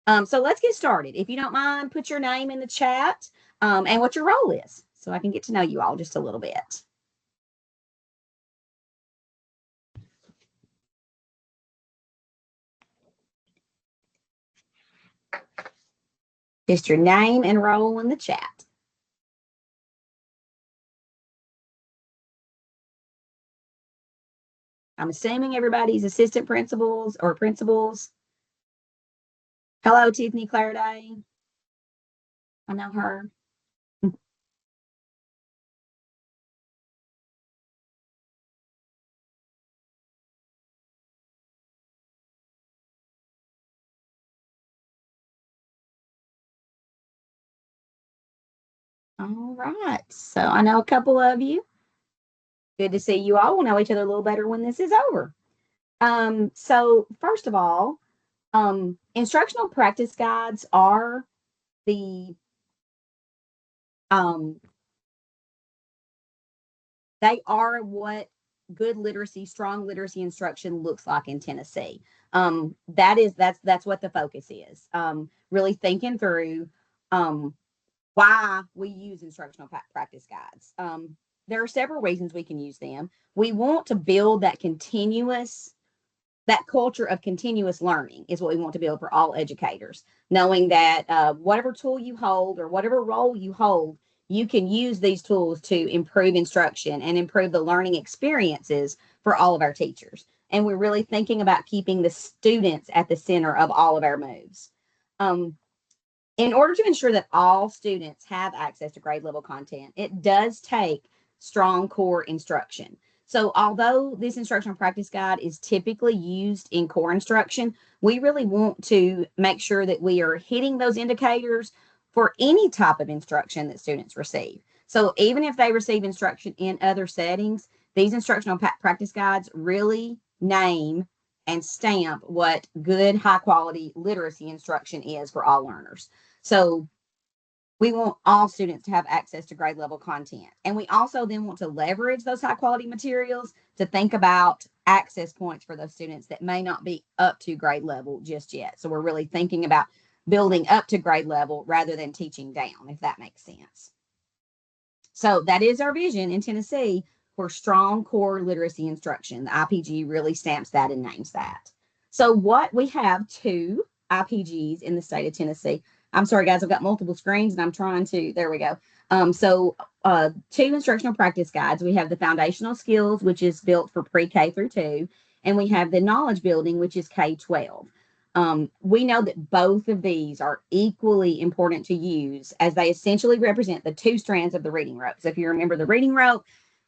So let's get started. If you don't mind, put your name in the chat and what your role is so I can get to know you all just a little bit. Just your name and role in the chat. I'm assuming everybody's assistant principals or principals. Hello, Tiffany Claraday. I know her. All right. So I know a couple of you. Good to see you all. We'll know each other a little better when this is over. So first of all, instructional practice guides are the they are what good literacy, strong literacy instruction looks like in Tennessee. That's what the focus is. Really thinking through why we use instructional practice guides. There are several reasons we can use them. We want to build that culture of continuous learning is what we want to build for all educators, knowing that whatever tool you hold or whatever role you hold, you can use these tools to improve instruction and improve the learning experiences for all of our teachers. And we're really thinking about keeping the students at the center of all of our moves. In order to ensure that all students have access to grade level content, it does take strong core instruction. So although this instructional practice guide is typically used in core instruction, we really want to make sure that we are hitting those indicators for any type of instruction that students receive. So even if they receive instruction in other settings, these instructional practice guides really name and stamp what good, high quality literacy instruction is for all learners. So we want all students to have access to grade level content. And we also then want to leverage those high quality materials to think about access points for those students that may not be up to grade level just yet. So we're really thinking about building up to grade level rather than teaching down, if that makes sense. So that is our vision in Tennessee for strong core literacy instruction. The IPG really stamps that and names that. So we have 2 IPGs in the state of Tennessee. I'm sorry, guys, I've got multiple screens and I'm trying to, there we go. 2 instructional practice guides. We have the foundational skills, which is built for pre-K through 2, and we have the knowledge building, which is K-12. We know that both of these are equally important to use as they essentially represent the 2 strands of the reading rope. So if you remember the reading rope,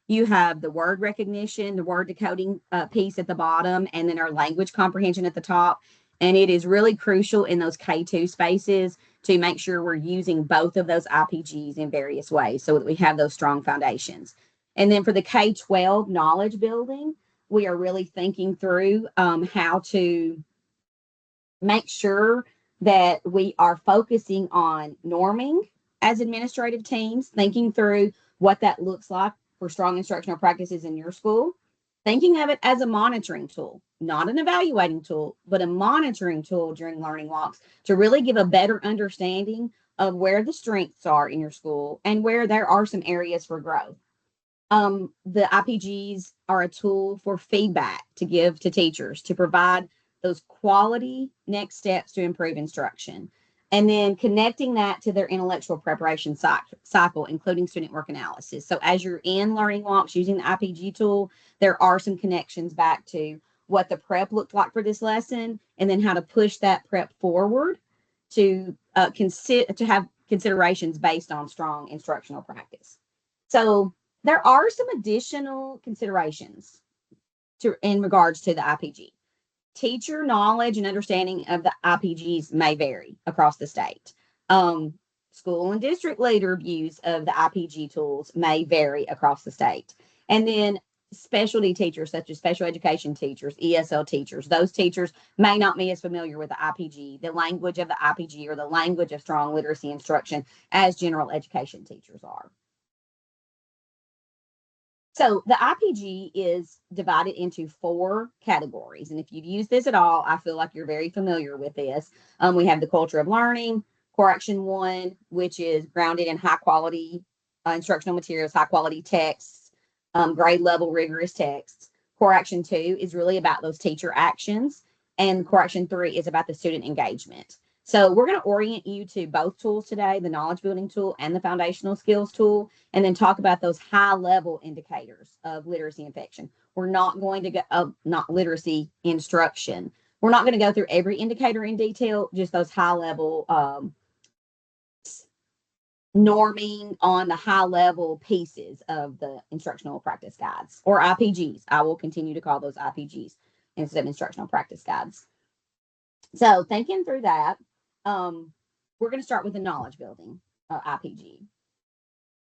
you have the word recognition, the word decoding piece at the bottom, and then our language comprehension at the top. And it is really crucial in those K2 spaces to make sure we're using both of those IPGs in various ways so that we have those strong foundations. And then for the K-12 knowledge building, we are really thinking through how to make sure that we are focusing on norming as administrative teams, thinking through what that looks like for strong instructional practices in your school, thinking of it as a monitoring tool, not an evaluating tool, but a monitoring tool during learning walks to really give a better understanding of where the strengths are in your school and where there are some areas for growth. The IPGs are a tool for feedback to give to teachers to provide those quality next steps to improve instruction. And then connecting that to their intellectual preparation cycle, including student work analysis. So as you're in learning walks using the IPG tool, there are some connections back to what the prep looked like for this lesson, and then how to push that prep forward to have considerations based on strong instructional practice. So there are some additional considerations in regards to the IPG. Teacher knowledge and understanding of the IPGs may vary across the state. School and district leader views of the IPG tools may vary across the state. And then specialty teachers, such as special education teachers, ESL teachers, those teachers may not be as familiar with the IPG, the language of the IPG, or the language of strong literacy instruction as general education teachers are. So the IPG is divided into 4 categories. And if you've used this at all, I feel like you're very familiar with this. We have the culture of learning, core action 1, which is grounded in high quality instructional materials, high quality texts, grade level rigorous texts. Core action 2 is really about those teacher actions. And core action 3 is about the student engagement. So we're going to orient you to both tools today, the knowledge building tool and the foundational skills tool, and then talk about those high level indicators of literacy and fiction. We're not going to go, not literacy instruction. We're not going to go through every indicator in detail, just those high level norming on the high level pieces of the instructional practice guides, or IPGs. I will continue to call those IPGs instead of instructional practice guides. So thinking through that, we're going to start with the knowledge building IPG.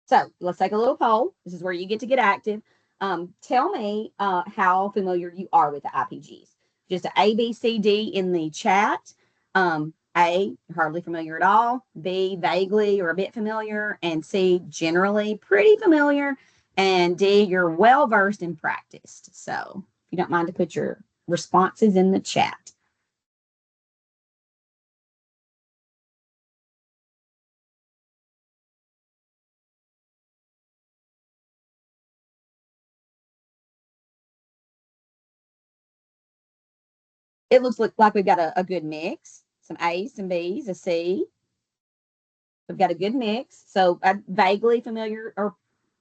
So let's take a little poll. This is where you get to get active. Tell me how familiar you are with the IPGs. Just A, B, C, D in the chat. A, hardly familiar at all. B, vaguely or a bit familiar. And C, generally pretty familiar. And D, you're well versed and practiced. So if you don't mind to put your responses in the chat. It looks like we've got a good mix. Some A's, some B's, a C. We've got a good mix. So vaguely familiar or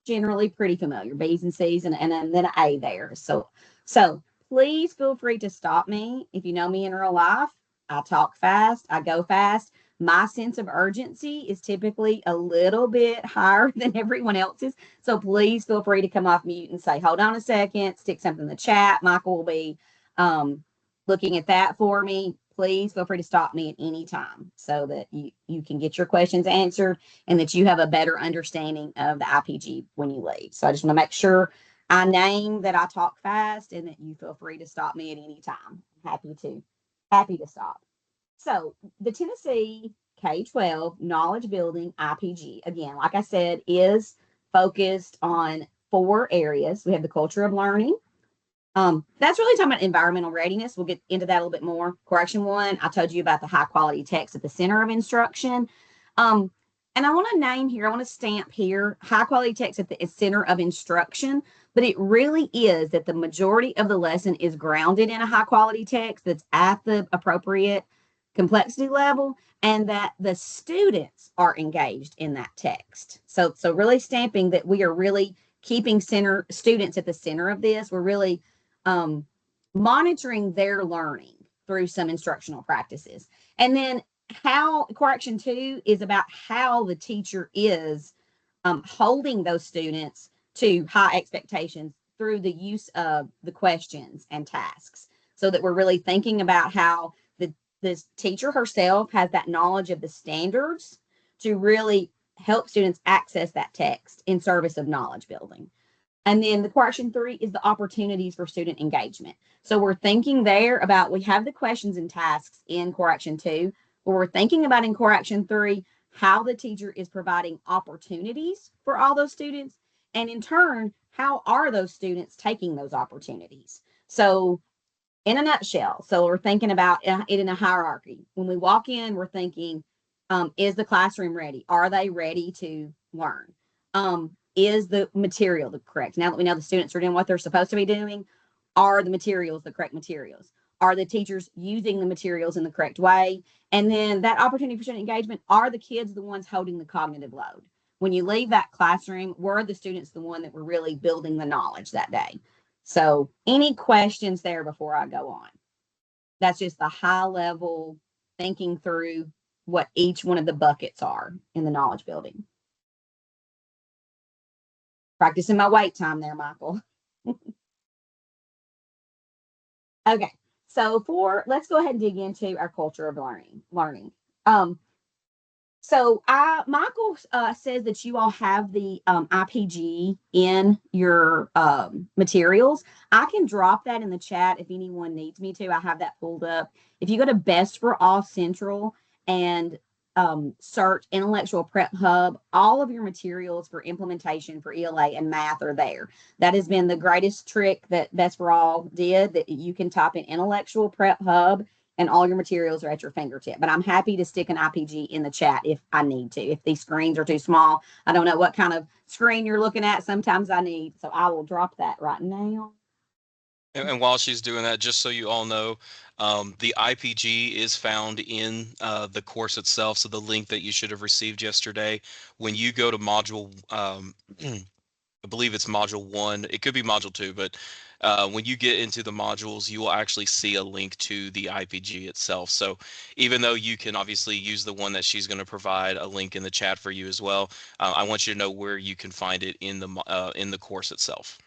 generally pretty familiar, B's and C's, and then an A there. So please feel free to stop me. If you know me in real life, I talk fast, I go fast. My sense of urgency is typically a little bit higher than everyone else's. So please feel free to come off mute and say, hold on a second, stick something in the chat. Michael will be looking at that for me. Please feel free to stop me at any time so that you can get your questions answered and that you have a better understanding of the IPG when you leave. So I just want to make sure I name that I talk fast and that you feel free to stop me at any time. Happy to stop. So the Tennessee K-12 Knowledge Building IPG, again, like I said, is focused on 4 areas. We have the culture of learning. That's really talking about environmental readiness. We'll get into that a little bit more. Correction 1, I told you about the high quality text at the center of instruction. And I want to name here, I want to stamp here, high quality text at the center of instruction, but it really is that the majority of the lesson is grounded in a high quality text that's at the appropriate complexity level and that the students are engaged in that text. So really stamping that we are really keeping students at the center of this. We're really monitoring their learning through some instructional practices. And then correction 2 is about how the teacher is holding those students to high expectations through the use of the questions and tasks, so that we're really thinking about how the teacher herself has that knowledge of the standards to really help students access that text in service of knowledge building. And then the correction 3 is the opportunities for student engagement. So we're thinking there about, we have the questions and tasks in correction 2, but we're thinking about in correction 3, how the teacher is providing opportunities for all those students. And in turn, how are those students taking those opportunities? So in a nutshell, so we're thinking about it in a hierarchy. When we walk in, we're thinking, is the classroom ready? Are they ready to learn? Is the material the correct? Now that we know the students are doing what they're supposed to be doing, are the materials the correct materials? Are the teachers using the materials in the correct way? And then that opportunity for student engagement, are the kids the ones holding the cognitive load? When you leave that classroom, were the students the one that were really building the knowledge that day? So any questions there before I go on? That's just the high level thinking through what each one of the buckets are in the knowledge building. Practicing my wait time there, Michael. Okay, so let's go ahead and dig into our culture of learning. So Michael says that you all have the IPG in your materials. I can drop that in the chat if anyone needs me to. I have that pulled up. If you go to Best for All Central and search Intellectual Prep Hub, all of your materials for implementation for ELA and math are there. That has been the greatest trick that Best for All did, that you can type in Intellectual Prep Hub and all your materials are at your fingertip. But I'm happy to stick an IPG in the chat if I need to. If these screens are too small, I don't know what kind of screen you're looking at. Sometimes I need, so I will drop that right now. And while she's doing that, just so you all know, the IPG is found in the course itself. So the link that you should have received yesterday, when you go to module, I believe it's module 1, it could be module 2, but when you get into the modules, you will actually see a link to the IPG itself. So even though you can obviously use the one that she's going to provide a link in the chat for you as well, I want you to know where you can find it in the course itself.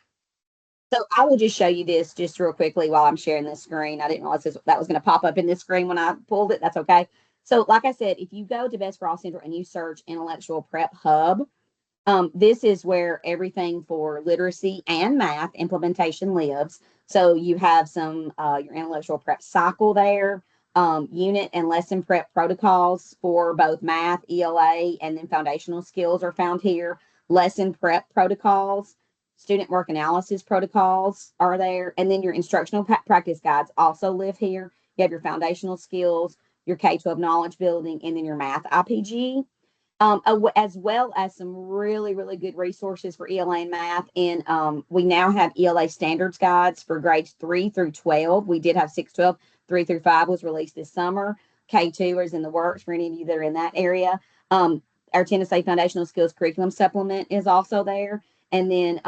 So I will just show you this just real quickly while I'm sharing this screen. I didn't realize that was going to pop up in this screen when I pulled it. That's okay. So like I said, if you go to Best for All Central and you search Intellectual Prep Hub, this is where everything for literacy and math implementation lives. So you have some your intellectual prep cycle there, unit and lesson prep protocols for both math, ELA, and then foundational skills are found here. Lesson prep protocols, student work analysis protocols are there, and then your instructional practice guides also live here. You have your foundational skills, your K-12 knowledge building, and then your math IPG. As well as some really, really good resources for ELA and math. And we now have ELA standards guides for grades 3 through 12. We did have 612, 3 through 5 was released this summer. K2 is in the works for any of you that are in that area. Our Tennessee Foundational Skills Curriculum Supplement is also there. And then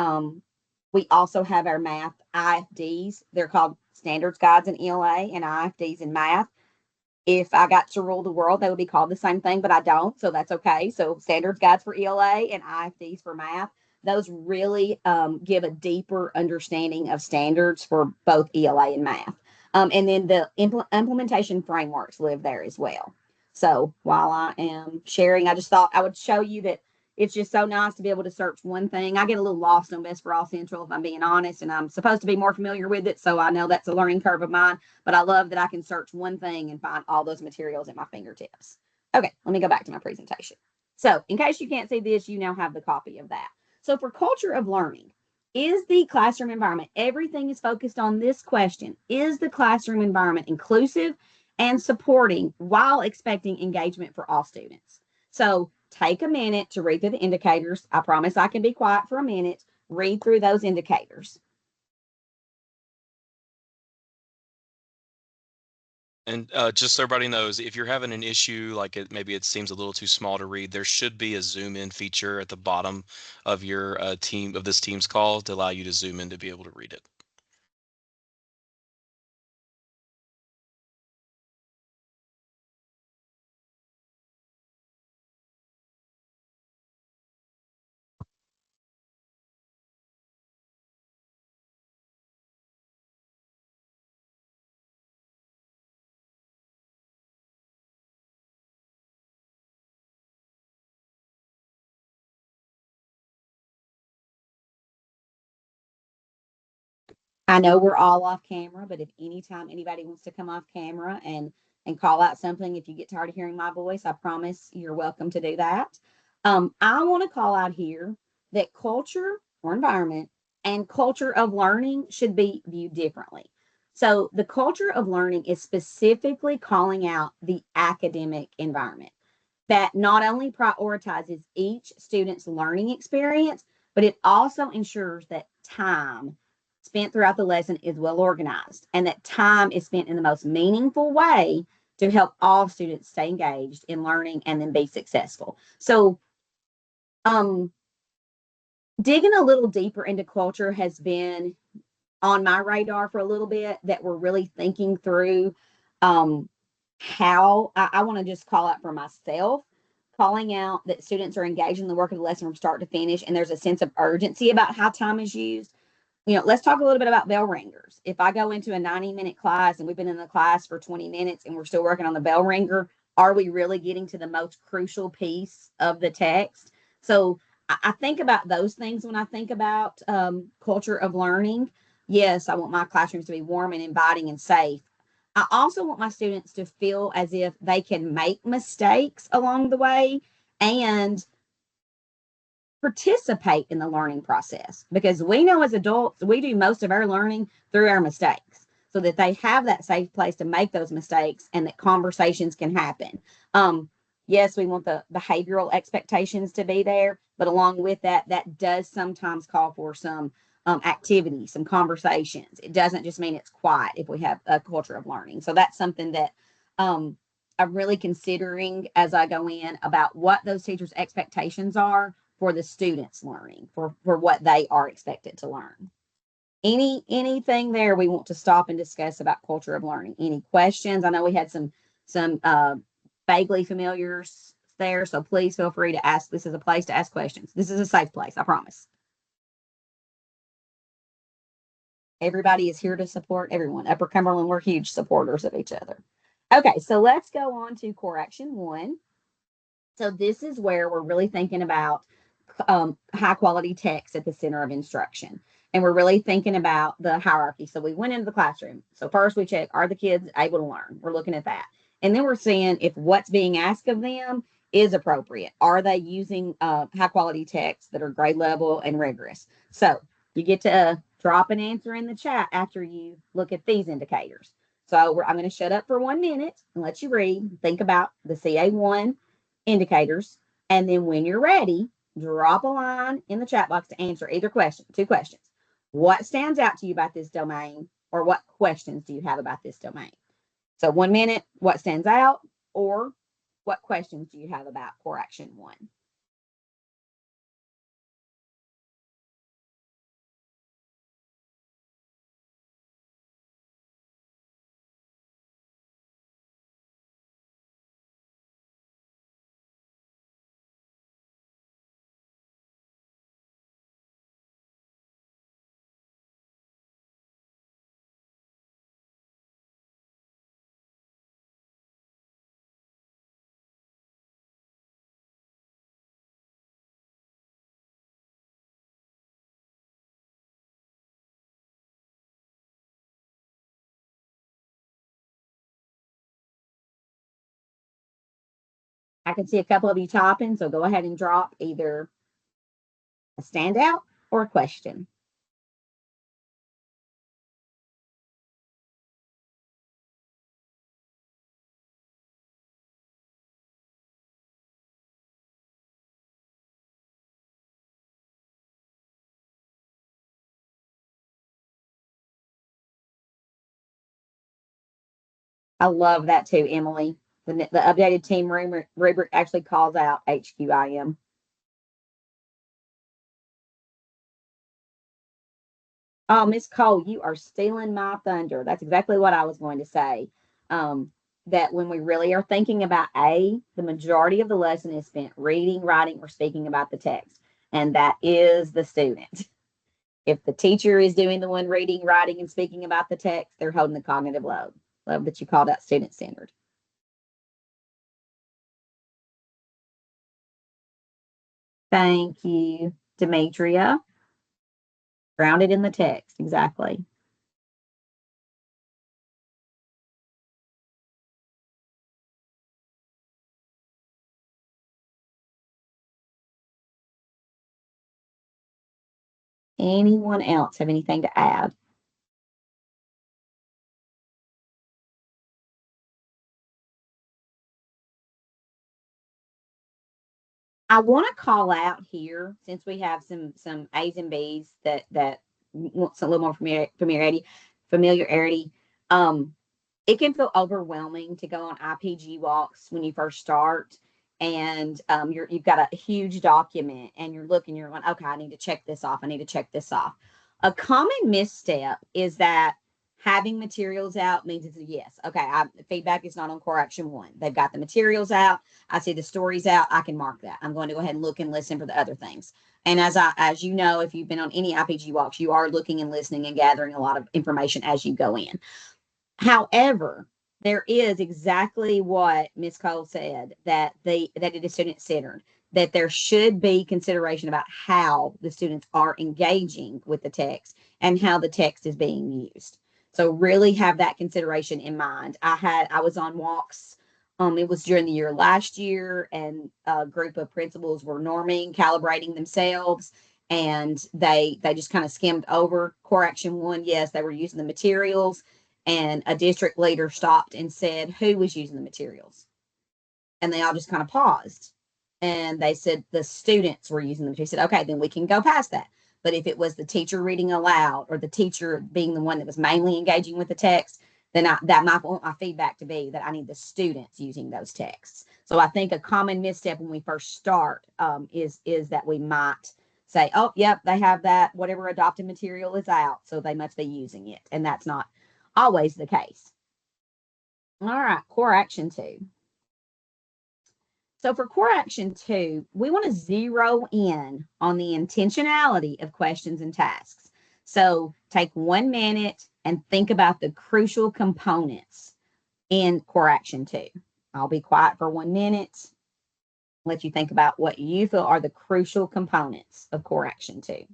we also have our math IFDs. They're called standards guides in ELA and IFDs in math. If I got to rule the world, they would be called the same thing, but I don't, so that's okay. So standards guides for ELA and IFDs for math, those really give a deeper understanding of standards for both ELA and math. And then the implementation frameworks live there as well. So while I am sharing, I just thought I would show you that it's just so nice to be able to search one thing. I get a little lost on Best for All Central, if I'm being honest, and I'm supposed to be more familiar with it, so I know that's a learning curve of mine, but I love that I can search one thing and find all those materials at my fingertips. Okay, let me go back to my presentation. So in case you can't see this, you now have the copy of that. So for culture of learning, is the classroom environment, everything is focused on this question, is the classroom environment inclusive and supporting while expecting engagement for all students? So take a minute to read through the indicators. I promise I can be quiet for a minute. Read through those indicators. And just so everybody knows, if you're having an issue, like maybe it seems a little too small to read, there should be a zoom in feature at the bottom of your this Teams call to allow you to zoom in to be able to read it. I know we're all off camera, but if anytime anybody wants to come off camera and call out something, if you get tired of hearing my voice, I promise you're welcome to do that. I want to call out here that culture or environment and culture of learning should be viewed differently. So the culture of learning is specifically calling out the academic environment that not only prioritizes each student's learning experience, but it also ensures that time spent throughout the lesson is well organized and that time is spent in the most meaningful way to help all students stay engaged in learning and then be successful. So, digging a little deeper into culture has been on my radar for a little bit, that we're really thinking through how I want to just call out for myself, calling out that students are engaged in the work of the lesson from start to finish, and there's a sense of urgency about how time is used. Let's talk a little bit about bell ringers. If I go into a 90-minute class and we've been in the class for 20 minutes and we're still working on the bell ringer, are we really getting to the most crucial piece of the text? So I think about those things when I think about culture of learning. Yes, I want my classrooms to be warm and inviting and safe. I also want my students to feel as if they can make mistakes along the way and participate in the learning process, because we know as adults we do most of our learning through our mistakes, so that they have that safe place to make those mistakes and that conversations can happen. Yes, we want the behavioral expectations to be there, but along with that, that does sometimes call for some activity, some conversations. It doesn't just mean it's quiet if we have a culture of learning. So that's something that um, I'm really considering as I go in about what those teachers' expectations are for the students learning, for what they are expected to learn. Anything there we want to stop and discuss about culture of learning? Any questions? I know we had some vaguely familiars there, so please feel free to ask. This is a place to ask questions. This is a safe place, I promise. Everybody is here to support everyone. Upper Cumberland, we're huge supporters of each other. Okay, so let's go on to core action one. So this is where we're really thinking about high quality text at the center of instruction. And we're really thinking about the hierarchy. So we went into the classroom. So first we check, are the kids able to learn? We're looking at that. And then we're seeing if what's being asked of them is appropriate. Are they using high quality texts that are grade level and rigorous? So you get to drop an answer in the chat after you look at these indicators. So I'm going to shut up for 1 minute and let you read. Think about the CA1 indicators. And then when you're ready, drop a line in the chat box to answer either question, two questions. What stands out to you about this domain, or what questions do you have about this domain? So 1 minute, what stands out, or what questions do you have about core action one? I can see a couple of you typing, so go ahead and drop either a standout or a question. I love that too, Emily. The updated team rubric actually calls out HQIM. Oh, Miss Cole, you are stealing my thunder. That's exactly what I was going to say. That when we really are thinking about the majority of the lesson is spent reading, writing, or speaking about the text. And that is the student. If the teacher is doing the one reading, writing, and speaking about the text, they're holding the cognitive load. Love that you called out student centered. Thank you, Demetria. Grounded in the text. Exactly. Anyone else have anything to add? I want to call out here, since we have some A's and B's that wants a little more familiarity. Um, it can feel overwhelming to go on IPG walks when you first start, and you've got a huge document, and you're looking, you're going, okay, I need to check this off. I need to check this off. A common misstep is that having materials out means it's a yes. Okay, feedback is not on core action one. They've got the materials out. I see the stories out. I can mark that. I'm going to go ahead and look and listen for the other things. And as you know, if you've been on any IPG walks, you are looking and listening and gathering a lot of information as you go in. However, there is exactly what Ms. Cole said, that it is student centered, that there should be consideration about how the students are engaging with the text and how the text is being used. So really have that consideration in mind. I was on walks. It was during the year last year, and a group of principals were norming, calibrating themselves, and they just kind of skimmed over core action one. Yes, they were using the materials, and a district leader stopped and said, who was using the materials? And they all just kind of paused. And they said the students were using them. She said, okay, then we can go past that. But if it was the teacher reading aloud or the teacher being the one that was mainly engaging with the text, then that might want my feedback to be that I need the students using those texts. So I think a common misstep when we first start is that we might say, oh, yep, they have that, whatever adopted material is out, so they must be using it. And that's not always the case. All right, core action 2. So for core action 2, we want to zero in on the intentionality of questions and tasks. So take 1 minute and think about the crucial components in core action 2. I'll be quiet for 1 minute, let you think about what you feel are the crucial components of core action 2.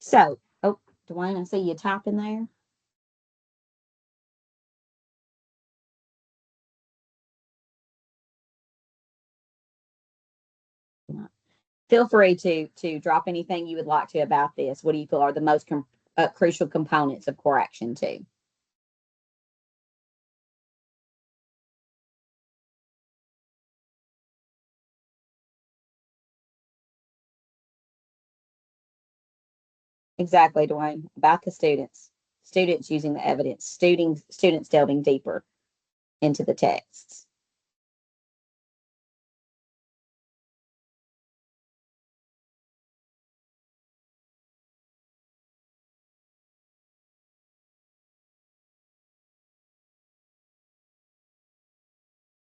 So, oh, Dwayne, I see you typing there. Feel free to drop anything you would like to about this. What do you feel are the most crucial components of core action 2? Exactly, Dwayne. About the students using the evidence, students delving deeper into the texts.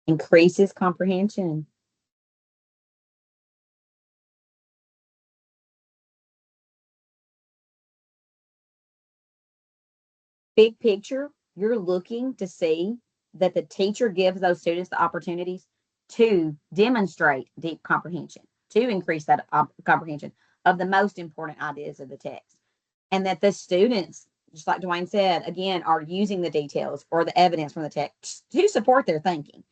Increases comprehension. Big picture, you're looking to see that the teacher gives those students the opportunities to demonstrate deep comprehension, to increase that comprehension of the most important ideas of the text. And that the students, just like Dwayne said, again, are using the details or the evidence from the text to support their thinking.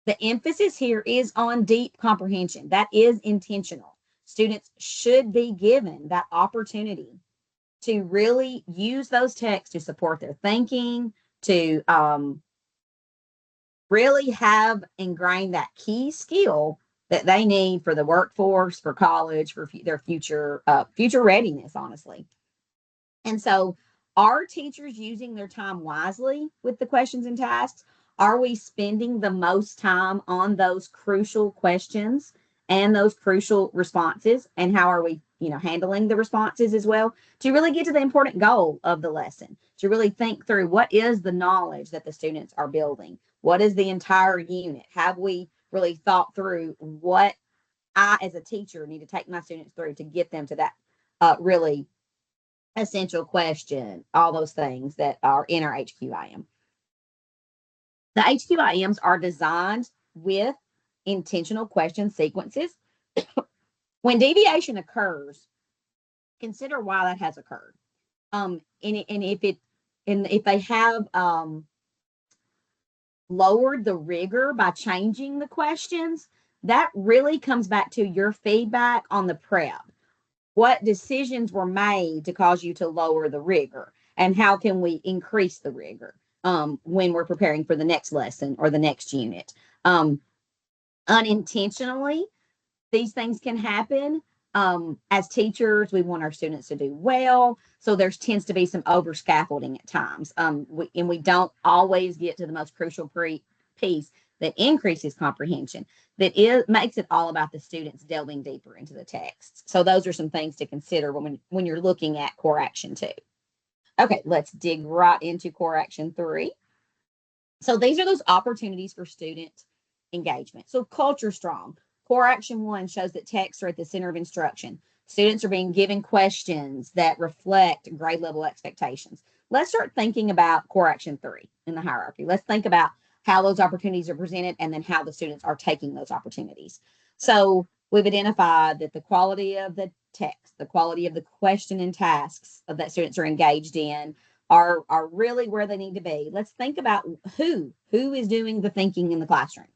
The emphasis here is on deep comprehension. That is intentional. Students should be given that opportunity to really use those texts to support their thinking, to really have ingrained that key skill that they need for the workforce, for college, for their future readiness, honestly. And so, are teachers using their time wisely with the questions and tasks? Are we spending the most time on those crucial questions and those crucial responses? And how are we, handling the responses as well to really get to the important goal of the lesson? To really think through what is the knowledge that the students are building? What is the entire unit? Have we really thought through what I, as a teacher, need to take my students through to get them to that really essential question, all those things that are in our HQIM. The HQIMs are designed with intentional question sequences. When deviation occurs, consider why that has occurred. And if they have lowered the rigor by changing the questions, that really comes back to your feedback on the prep. What decisions were made to cause you to lower the rigor, and how can we increase the rigor when we're preparing for the next lesson or the next unit? Unintentionally, these things can happen, As teachers, we want our students to do well. So there tends to be some over scaffolding at times. We don't always get to the most crucial piece that increases comprehension, that makes it all about the students delving deeper into the text. So those are some things to consider when you're looking at core action 2. Okay, let's dig right into core action 3. So these are those opportunities for student engagement. So culture strong. Core action 1 shows that texts are at the center of instruction. Students are being given questions that reflect grade level expectations. Let's start thinking about core action 3 in the hierarchy. Let's think about how those opportunities are presented and then how the students are taking those opportunities. So we've identified that the quality of the text, the quality of the question and tasks that students are engaged in are really where they need to be. Let's think about who is doing the thinking in the classroom.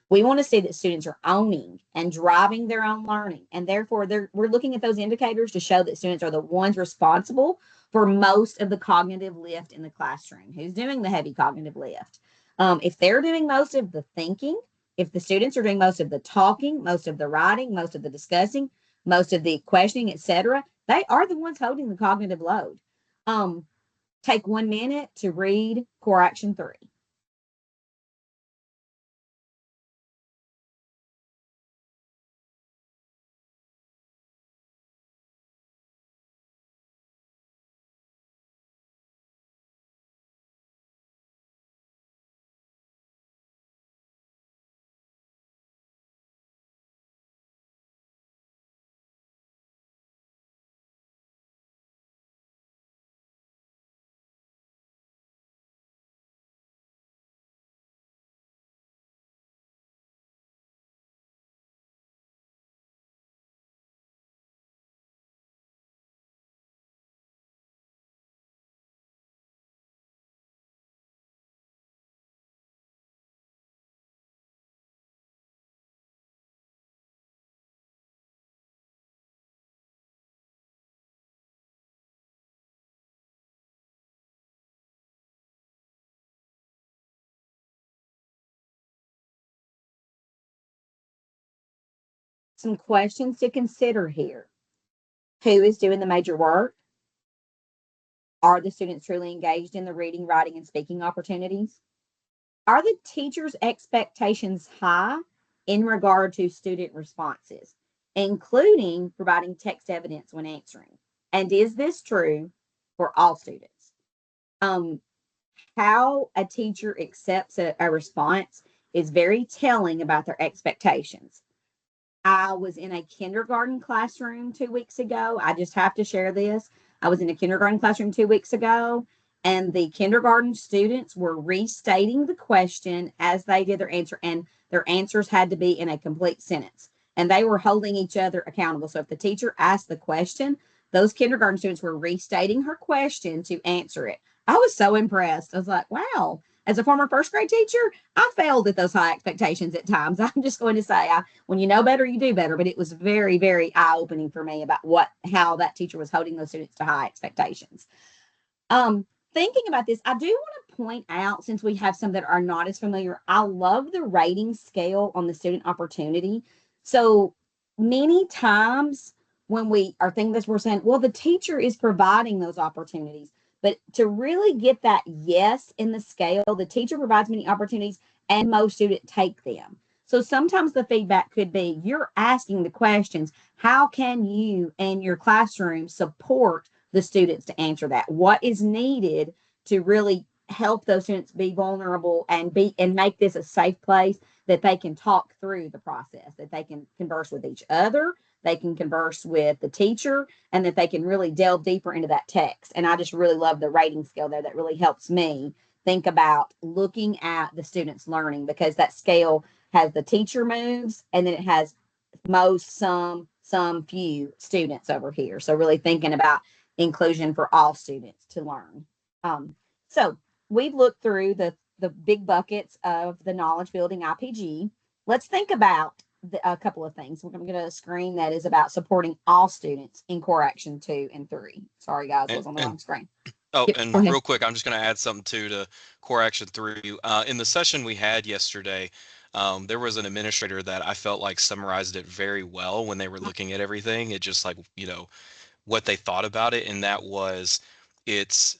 We want to see that students are owning and driving their own learning, and therefore we're looking at those indicators to show that students are the ones responsible for most of the cognitive lift in the classroom. Who's doing the heavy cognitive lift? If they're doing most of the thinking, if the students are doing most of the talking, most of the writing, most of the discussing, most of the questioning, etc., they are the ones holding the cognitive load. Take 1 minute to read core action 3. Some questions to consider here. Who is doing the major work? Are the students truly engaged in the reading, writing, and speaking opportunities? Are the teachers' expectations high in regard to student responses, including providing text evidence when answering? And is this true for all students? Um, how a teacher accepts a response is very telling about their expectations. I was in a kindergarten classroom 2 weeks ago. I just have to share this. I was in a kindergarten classroom 2 weeks ago, and the kindergarten students were restating the question as they did their answer, and their answers had to be in a complete sentence. And they were holding each other accountable. So if the teacher asked the question, those kindergarten students were restating her question to answer it. I was so impressed. I was like, wow. As a former first grade teacher, I failed at those high expectations at times. I'm just going to say, when you know better, you do better. But it was very, very eye-opening for me about how that teacher was holding those students to high expectations. Thinking about this, I do want to point out, since we have some that are not as familiar, I love the rating scale on the student opportunity. So many times when we are thinking this, we're saying, well, the teacher is providing those opportunities. But to really get that yes in the scale, the teacher provides many opportunities and most students take them. So sometimes the feedback could be, you're asking the questions. How can you and your classroom support the students to answer that? What is needed to really help those students be vulnerable and make this a safe place that they can talk through the process, that they can converse with each other, they can converse with the teacher, and that they can really delve deeper into that text. And I just really love the rating scale there. That really helps me think about looking at the students' learning, because that scale has the teacher moves and then it has most, some, few students over here. So really thinking about inclusion for all students to learn. So we've looked through the big buckets of the knowledge building IPG. Let's think about a couple of things. We're going to get a screen that is about supporting all students in core action 2 and 3. Sorry, guys, I was on the wrong screen. Oh, Yep, and real quick, I'm just going to add something to core action 3. In the session we had yesterday, There was an administrator that I felt like summarized it very well when they were looking at everything. It just like, what they thought about it, and that was it's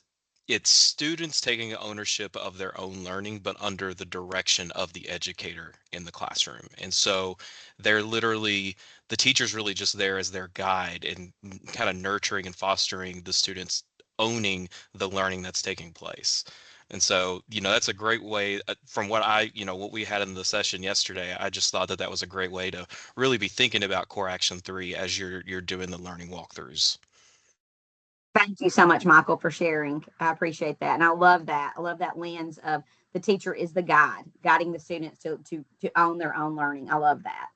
it's students taking ownership of their own learning, but under the direction of the educator in the classroom. And so they're literally, the teacher's really just there as their guide and kind of nurturing and fostering the students owning the learning that's taking place. And so, that's a great way, from what what we had in the session yesterday. I just thought that that was a great way to really be thinking about Core Action 3 as you're doing the learning walkthroughs. Thank you so much, Michael, for sharing. I appreciate that. And I love that. I love that lens of the teacher is the guide, guiding the students to own their own learning. I love that.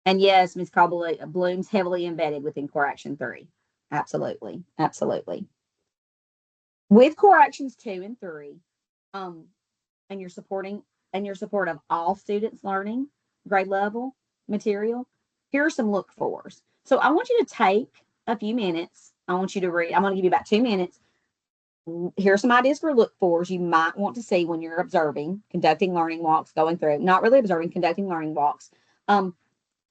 And yes, Ms. Cobble Bloom's heavily embedded within Core Action 3. Absolutely. Absolutely. With Core Actions 2 and 3, and you're supporting and your support of all students learning grade level material, here are some look fors. So I want you to take a few minutes. I want you to read. I'm going to give you about 2 minutes. Here are some ideas for look fors you might want to see when you're observing, conducting learning walks, going through, not really observing, conducting learning walks.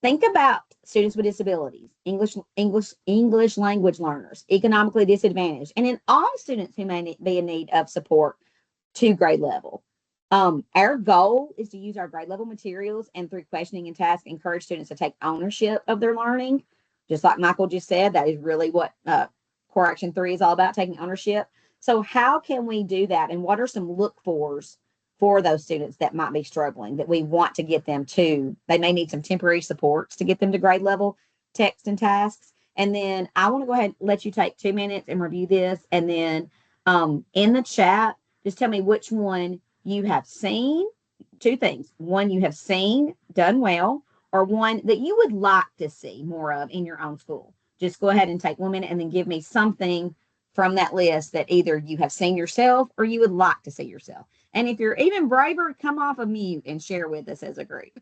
Think about students with disabilities, English language learners, economically disadvantaged, and in all students who may be in need of support to grade level. Our goal is to use our grade level materials and through questioning and tasks, encourage students to take ownership of their learning. Just like Michael just said, that is really what Core Action 3 is all about, taking ownership. So how can we do that? And what are some look fors for those students that might be struggling that we want to get them to? They may need some temporary supports to get them to grade level text and tasks. And then I want to go ahead and let you take 2 minutes and review this. And then in the chat, just tell me which one you have seen. Two things. One you have seen done well, or one that you would like to see more of in your own school. Just go ahead and take 1 minute and then give me something from that list that either you have seen yourself or you would like to see yourself. And if you're even braver, come off of mute and share with us as a group.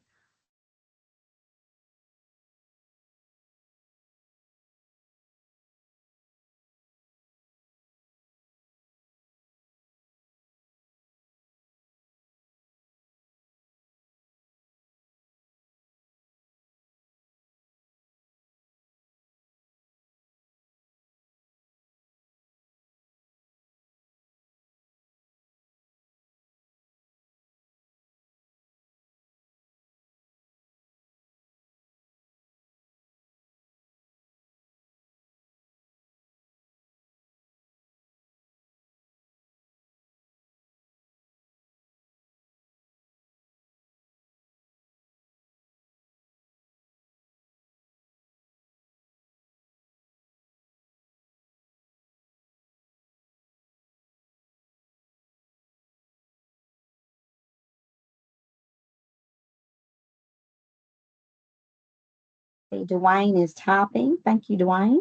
Dwayne is typing. Thank you, Dwayne.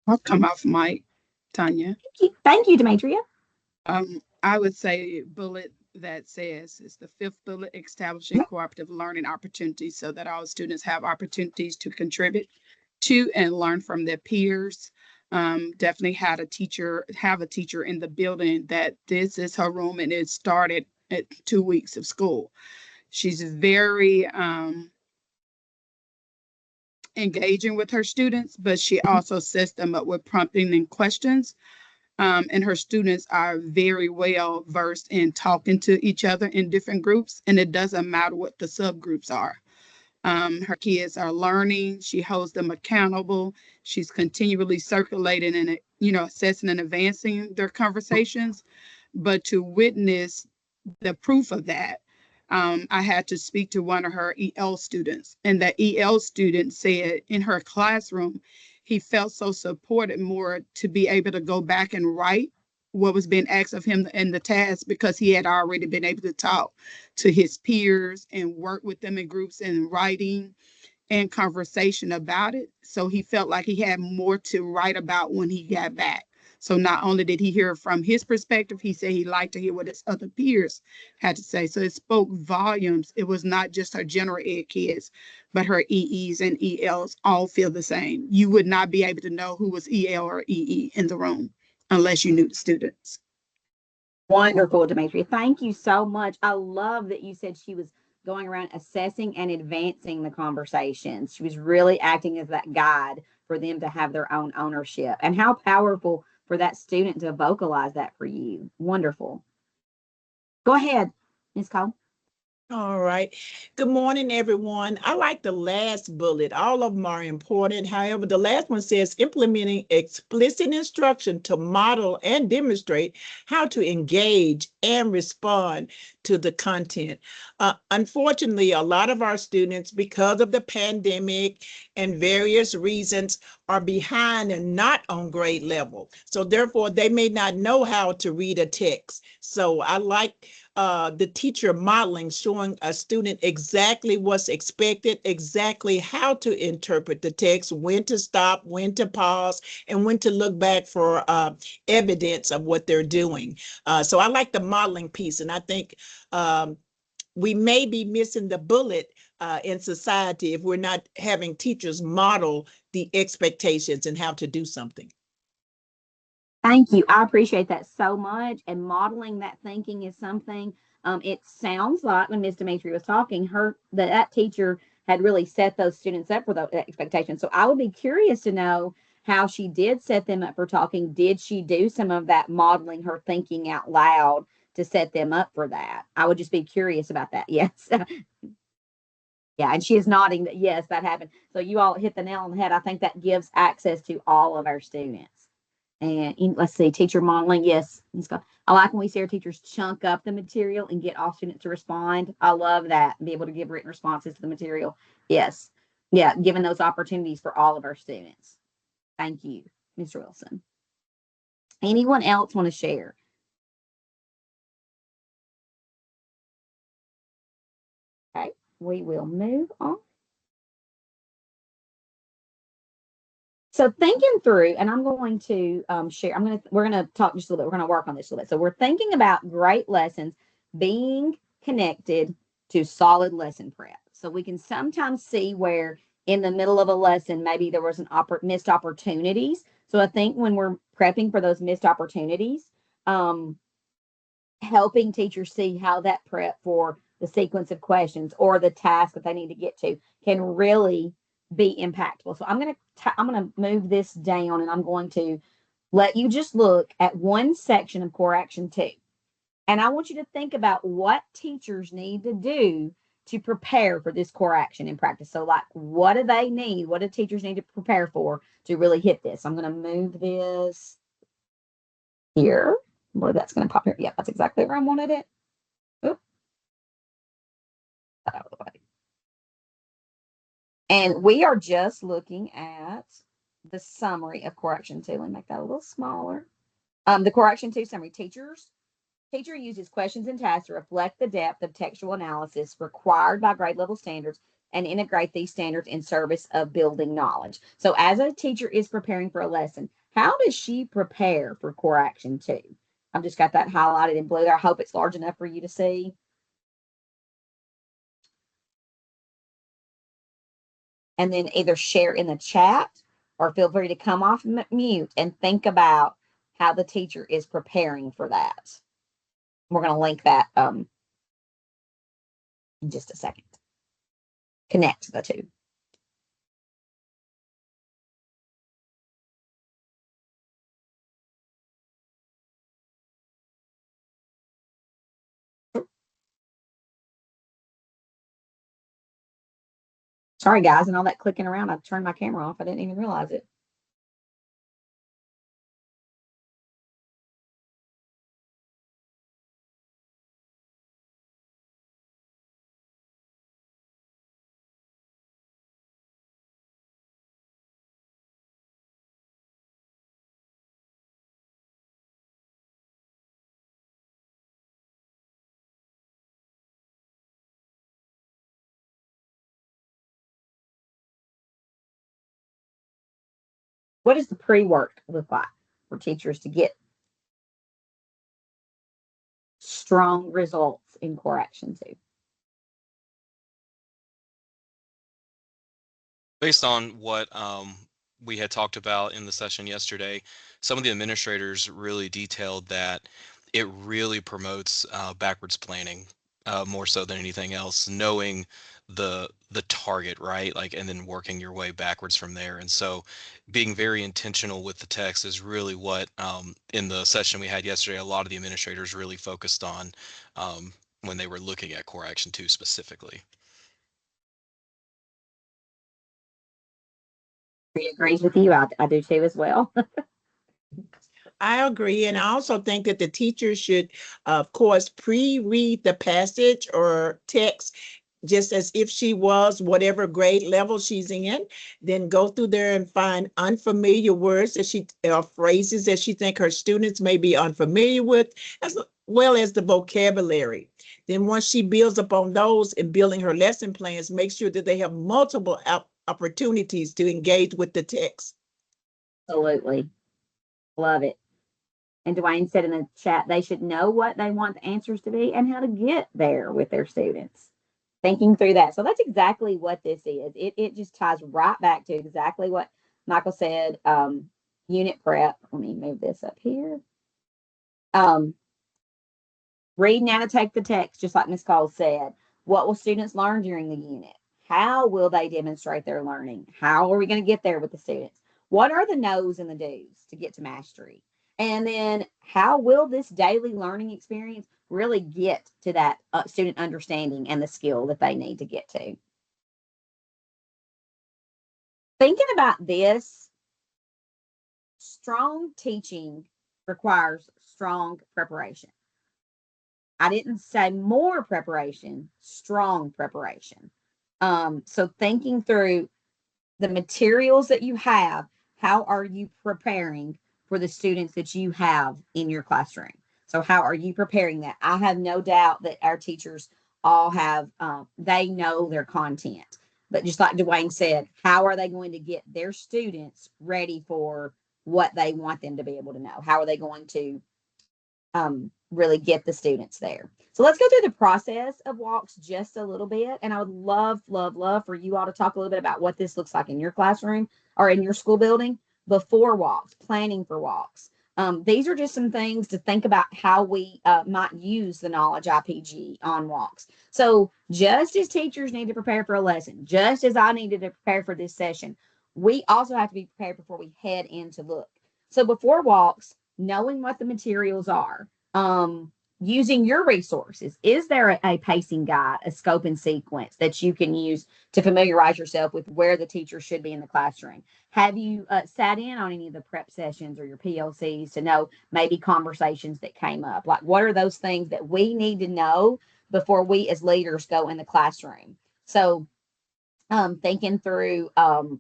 I'll come off mic, Tanya. Thank you, Demetria. I would say bullet that says it's the fifth bullet, establishing cooperative learning opportunities so that all students have opportunities to contribute to and learn from their peers. Definitely have a teacher in the building that this is her room and it started at 2 weeks of school. She's very engaging with her students, but she also sets them up with prompting and questions. And her students are very well versed in talking to each other in different groups, and it doesn't matter what the subgroups are. Her kids are learning. She holds them accountable. She's continually circulating and assessing and advancing their conversations. But to witness the proof of that, I had to speak to one of her EL students, and that EL student said in her classroom, he felt so supported more to be able to go back and write what was being asked of him in the task because he had already been able to talk to his peers and work with them in groups and writing and conversation about it. So he felt like he had more to write about when he got back. So not only did he hear from his perspective, he said he liked to hear what his other peers had to say. So it spoke volumes. It was not just her general ed kids, but her EEs and ELs all feel the same. You would not be able to know who was EL or EE in the room unless you knew the students. Wonderful, Demetria. Thank you so much. I love that you said she was going around assessing and advancing the conversations. She was really acting as that guide for them to have their own ownership. And how powerful for that student to vocalize that for you. Wonderful. Go ahead, Ms. Cole. All right. Good morning, everyone. I like the last bullet. All of them are important. However, the last one says implementing explicit instruction to model and demonstrate how to engage and respond to the content. Unfortunately, a lot of our students, because of the pandemic and various reasons, are behind and not on grade level. So therefore, they may not know how to read a text. So I like the teacher modeling, showing a student exactly what's expected, exactly how to interpret the text, when to stop, when to pause, and when to look back for evidence of what they're doing. So I like the modeling piece, and I think we may be missing the bullet in society if we're not having teachers model the expectations and how to do something. Thank you. I appreciate that so much. And modeling that thinking is something. It sounds like when Miss Demetri was talking, that teacher had really set those students up for those expectations. So I would be curious to know how she did set them up for talking. Did she do some of that modeling her thinking out loud to set them up for that? I would just be curious about that. Yes. Yeah, and she is nodding that yes, that happened. So you all hit the nail on the head. I think that gives access to all of our students. And let's see, teacher modeling. Yes, I like when we see our teachers chunk up the material and get all students to respond. I love that. Be able to give written responses to the material. Yes. Yeah, giving those opportunities for all of our students. Thank you, Mr. Wilson. Anyone else want to share? Okay, we will move on. So thinking through, and I'm going to share. We're going to talk just a little bit. We're going to work on this a little bit. So we're thinking about great lessons being connected to solid lesson prep. So we can sometimes see where in the middle of a lesson maybe there was missed opportunities. So I think when we're prepping for those missed opportunities, helping teachers see how that prep for the sequence of questions or the task that they need to get to can really be impactful. So I'm going to move this down and I'm going to let you just look at one section of core action 2. And I want you to think about what teachers need to do to prepare for this core action in practice. So like, what do they need? What do teachers need to prepare for to really hit this? I'm going to move this here. Well, that's going to pop here. Yeah, that's exactly where I wanted it. Oop. Out of the way. And we are just looking at the summary of core action 2. Let me make that a little smaller. The core action 2 summary. Teacher uses questions and tasks to reflect the depth of textual analysis required by grade level standards and integrate these standards in service of building knowledge. So as a teacher is preparing for a lesson, how does she prepare for core action 2? I've just got that highlighted in blue there. I hope it's large enough for you to see. And then either share in the chat or feel free to come off mute and think about how the teacher is preparing for that. We're going to link that in just a second. Connect the two. Sorry, guys, and all that clicking around, I turned my camera off. I didn't even realize it. What does the pre-work look like for teachers to get strong results in core action 2? Based on what we had talked about in the session yesterday, some of the administrators really detailed that it really promotes backwards planning more so than anything else, knowing the target, right? Like, and then working your way backwards from there. And so being very intentional with the text is really what in the session we had yesterday, a lot of the administrators really focused on when they were looking at Core Action 2 specifically. He agrees with you. I do too as well. I agree. And I also think that the teacher should, of course, pre-read the passage or text just as if she was whatever grade level she's in, then go through there and find unfamiliar words that she or phrases that she think her students may be unfamiliar with, as well as the vocabulary. Then once she builds upon those in building her lesson plans, make sure that they have multiple opportunities to engage with the text. Absolutely. Love it. And Dwayne said in the chat, they should know what they want the answers to be and how to get there with their students. Thinking through that. So that's exactly what this is. It just ties right back to exactly what Michael said. Unit prep. Let me move this up here. Read and annotate the text, just like Ms. Cole said. What will students learn during the unit? How will they demonstrate their learning? How are we going to get there with the students? What are the no's and the do's to get to mastery? And then how will this daily learning experience really get to that student understanding and the skill that they need to get to? Thinking about this, strong teaching requires strong preparation. I didn't say more preparation, strong preparation. So thinking through the materials that you have, how are you preparing for the students that you have in your classroom? So how are you preparing that? I have no doubt that our teachers all have, they know their content. But just like Dwayne said, how are they going to get their students ready for what they want them to be able to know? How are they going to really get the students there? So let's go through the process of walks just a little bit. And I would love, love, love for you all to talk a little bit about what this looks like in your classroom or in your school building before walks, planning for walks. These are just some things to think about how we might use the knowledge IPG on walks. So just as teachers need to prepare for a lesson, just as I needed to prepare for this session, we also have to be prepared before we head into look. So before walks, knowing what the materials are, using your resources. Is there a pacing guide, a scope and sequence that you can use to familiarize yourself with where the teacher should be in the classroom? Have you sat in on any of the prep sessions or your PLCs to know maybe conversations that came up? Like, what are those things that we need to know before we as leaders go in the classroom? So thinking through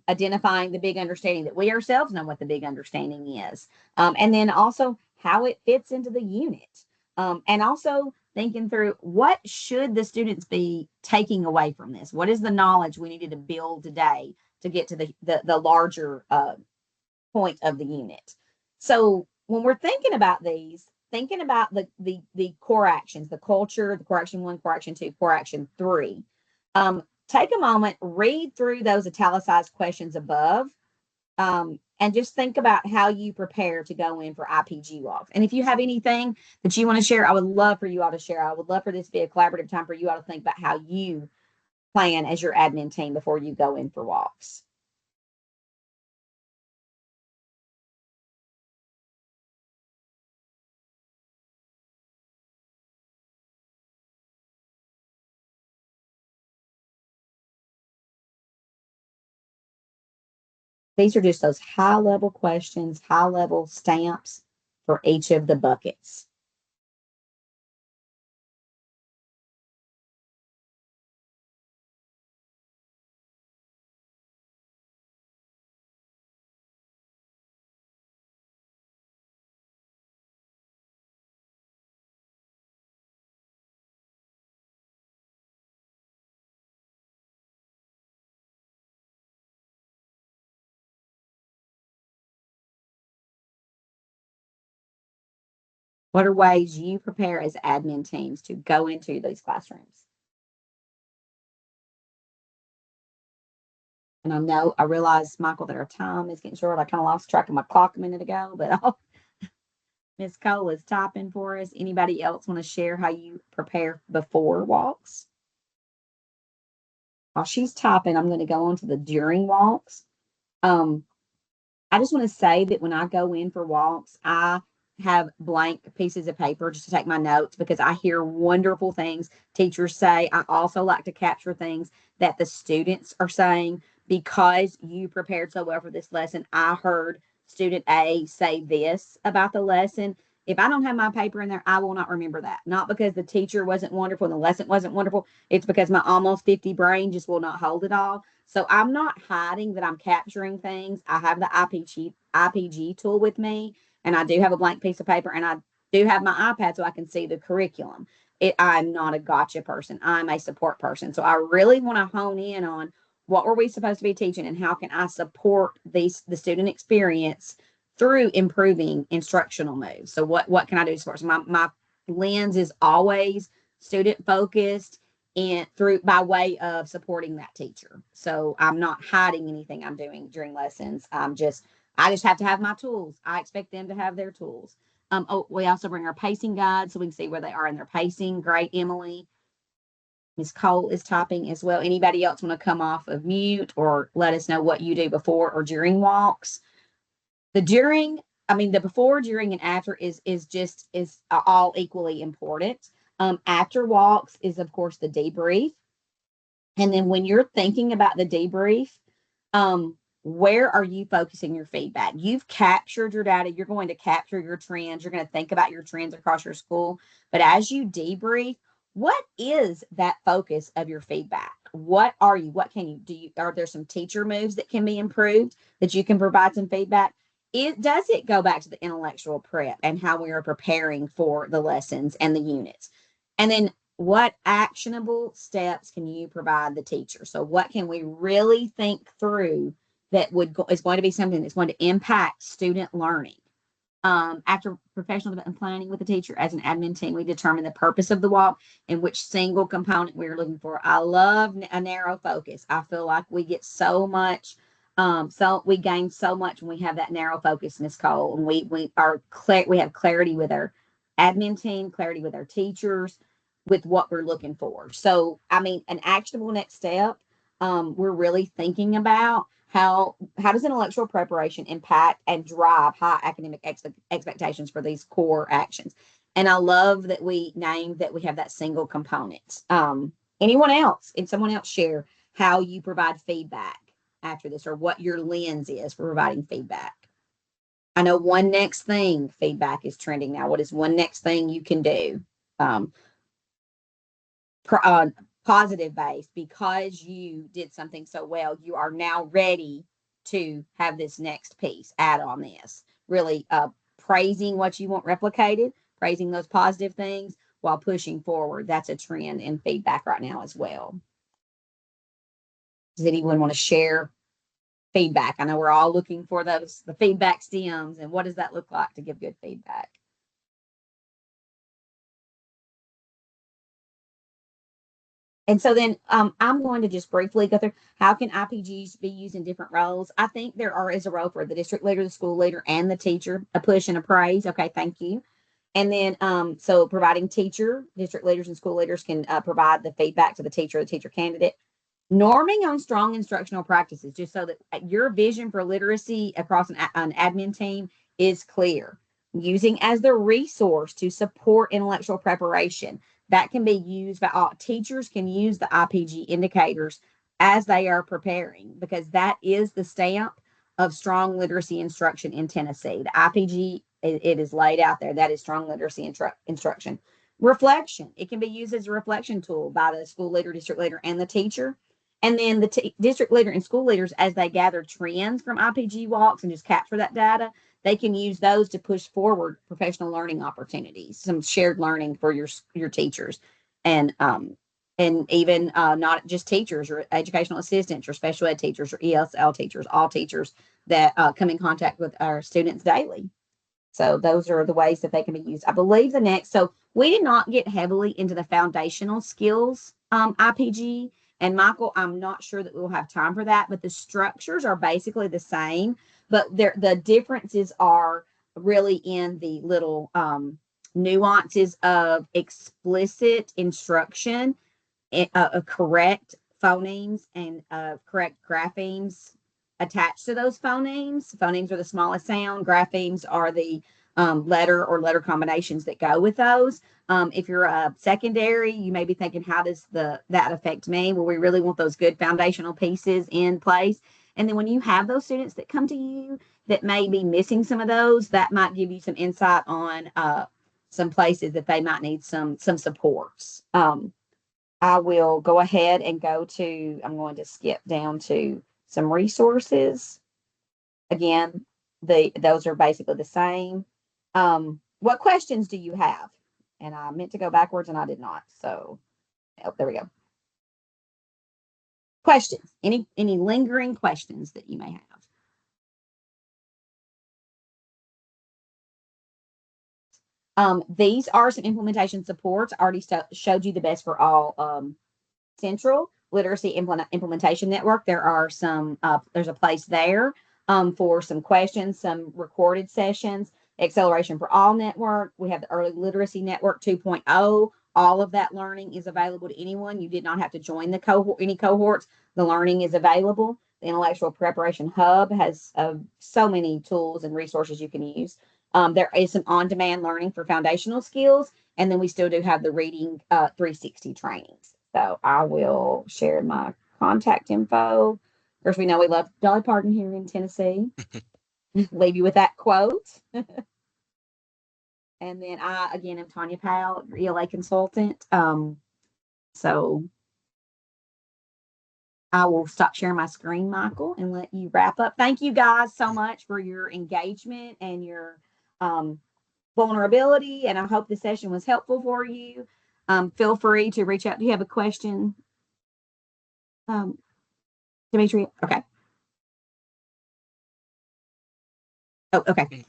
identifying the big understanding that we ourselves know what the big understanding is. And then also how it fits into the unit. And also thinking through what should the students be taking away from this? What is the knowledge we needed to build today to get to the larger point of the unit? So when we're thinking about these, thinking about the core actions, the culture, the core action 1, core action 2, core action 3, take a moment, read through those italicized questions above, and just think about how you prepare to go in for IPG walks. And if you have anything that you want to share, I would love for you all to share. I would love for this to be a collaborative time for you all to think about how you plan as your admin team before you go in for walks. These are just those high-level questions, high-level stamps for each of the buckets. What are ways you prepare as admin teams to go into these classrooms? And I realize, Michael, that our time is getting short. I kind of lost track of my clock a minute ago, but Miss Cole is typing for us. Anybody else want to share how you prepare before walks? While she's typing, I'm going to go on to the during walks. I just want to say that when I go in for walks, I have blank pieces of paper just to take my notes because I hear wonderful things teachers say. I also like to capture things that the students are saying because you prepared so well for this lesson. I heard student A say this about the lesson. If I don't have my paper in there, I will not remember that. Not because the teacher wasn't wonderful and the lesson wasn't wonderful. It's because my almost 50 brain just will not hold it all. So I'm not hiding that I'm capturing things. I have the IPG tool with me, and I do have a blank piece of paper, and I do have my iPad so I can see the curriculum. I'm not a gotcha person. I'm a support person. So I really want to hone in on what were we supposed to be teaching and how can I support the student experience through improving instructional moves. So what can I do to support? So my lens is always student focused and through by way of supporting that teacher. So I'm not hiding anything I'm doing during lessons. I just have to have my tools. I expect them to have their tools. We also bring our pacing guide so we can see where they are in their pacing. Great, Emily. Ms. Cole is typing as well. Anybody else want to come off of mute or let us know what you do before or during walks? The before, during, and after is all equally important. After walks is of course the debrief. And then when you're thinking about the debrief, where are you focusing your feedback? You've captured your data. You're going to capture your trends. You're going to think about your trends across your school. But as you debrief, what is that focus of your feedback? What can you do? Are there some teacher moves that can be improved that you can provide some feedback? Does it go back to the intellectual prep and how we are preparing for the lessons and the units? And then what actionable steps can you provide the teacher? So what can we really think through that is going to be something that's going to impact student learning? After professional development planning with the teacher as an admin team, we determine the purpose of the walk and which single component we're looking for. I love a narrow focus. I feel like we get so much, so we gain so much when we have that narrow focus, Ms. Cole, and we have clarity with our admin team, clarity with our teachers, with what we're looking for. So, an actionable next step. We're really thinking about how does intellectual preparation impact and drive high academic expectations for these core actions? And I love that we named that we have that single component. Anyone else? And someone else share how you provide feedback after this or what your lens is for providing feedback. I know one next thing feedback is trending now. What is one next thing you can do? Positive based because you did something so well, you are now ready to have this next piece add on this. Really praising what you want replicated, praising those positive things while pushing forward. That's a trend in feedback right now as well. Does anyone want to share feedback? I know we're all looking for the feedback stems and what does that look like to give good feedback? And so then I'm going to just briefly go through how can IPGs be used in different roles. I think there is a role for the district leader, the school leader, and the teacher, a push and a praise. Okay, thank you. And then so providing teacher, district leaders, and school leaders can provide the feedback to the teacher or the teacher candidate. Norming on strong instructional practices, just so that your vision for literacy across an admin team is clear. Using as the resource to support intellectual preparation. That can be used by all teachers can use the IPG indicators as they are preparing because that is the stamp of strong literacy instruction in Tennessee. The IPG, it is laid out there. That is strong literacy instruction. Reflection, it can be used as a reflection tool by the school leader, district leader, and the teacher. And then the district leader and school leaders, as they gather trends from IPG walks and just capture that data, they can use those to push forward professional learning opportunities, some shared learning for your teachers, and even not just teachers or educational assistants or special ed teachers or ESL teachers, all teachers that come in contact with our students daily. So those are the ways that they can be used. I believe the next, so we did not get heavily into the foundational skills IPG. And Michael, I'm not sure that we'll have time for that, but the structures are basically the same, but the differences are really in the little nuances of explicit instruction, correct phonemes and correct graphemes attached to those phonemes. Phonemes are the smallest sound. Graphemes are the letter or letter combinations that go with those. If you're a secondary, you may be thinking, how does that affect me? Well, we really want those good foundational pieces in place. And then when you have those students that come to you that may be missing some of those, that might give you some insight on some places that they might need some supports. I will go ahead and I'm going to skip down to some resources. Again, those are basically the same. What questions do you have? And I meant to go backwards and I did not. So, there we go. Questions. Any lingering questions that you may have? These are some implementation supports. I already showed you the best for all Central Literacy Implementation Network. There are some, there's a place there for some questions, some recorded sessions. Acceleration for All Network. We have the Early Literacy Network 2.0. All of that learning is available to anyone. You did not have to join the cohort, any cohorts. The learning is available. The Intellectual Preparation Hub has so many tools and resources you can use. There is some on-demand learning for foundational skills. And then we still do have the Reading 360 trainings. So I will share my contact info. Of course, we know we love Dolly Parton here in Tennessee. Leave you with that quote. And then I, again, am Tanya Powell, your ELA consultant. So I will stop sharing my screen, Michael, and let you wrap up. Thank you guys so much for your engagement and your vulnerability. And I hope the session was helpful for you. Feel free to reach out. Do you have a question, Dimitri? Okay. Oh, okay.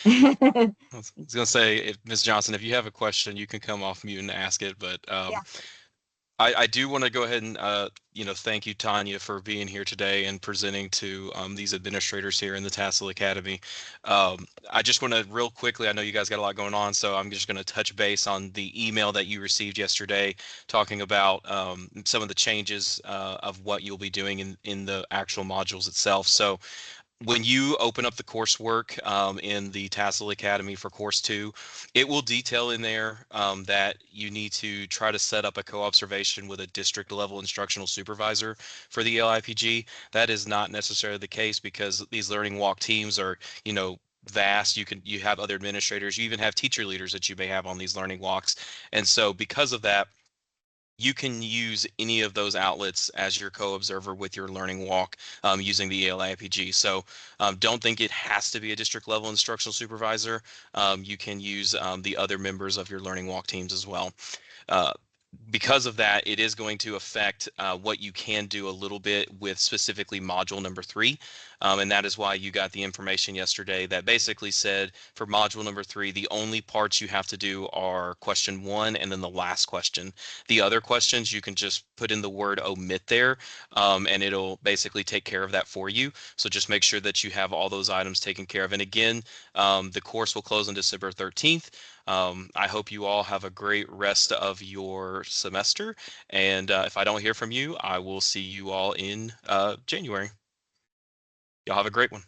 I was going to say, Ms. Johnson, if you have a question, you can come off mute and ask it. But Yeah. I do want to go ahead and thank you, Tanya, for being here today and presenting to these administrators here in the TASL Academy. I just want to real quickly, I know you guys got a lot going on, so I'm just going to touch base on the email that you received yesterday talking about some of the changes of what you'll be doing in the actual modules itself. So when you open up the coursework in the TASL Academy for Course 2, it will detail in there that you need to try to set up a co-observation with a district level instructional supervisor for the ELA IPG. That is not necessarily the case because these learning walk teams are, vast. You have other administrators, you even have teacher leaders that you may have on these learning walks. And so because of that, you can use any of those outlets as your co-observer with your learning walk using the ELA IPG. So don't think it has to be a district level instructional supervisor. You can use the other members of your learning walk teams as well. Because of that, it is going to affect what you can do a little bit with specifically module number 3. And that is why you got the information yesterday that basically said for module number 3, the only parts you have to do are question 1 and then the last question. The other questions, you can just put in the word omit there and it'll basically take care of that for you. So just make sure that you have all those items taken care of. And again, the course will close on December 13th. I hope you all have a great rest of your semester. And if I don't hear from you, I will see you all in January. Y'all have a great one.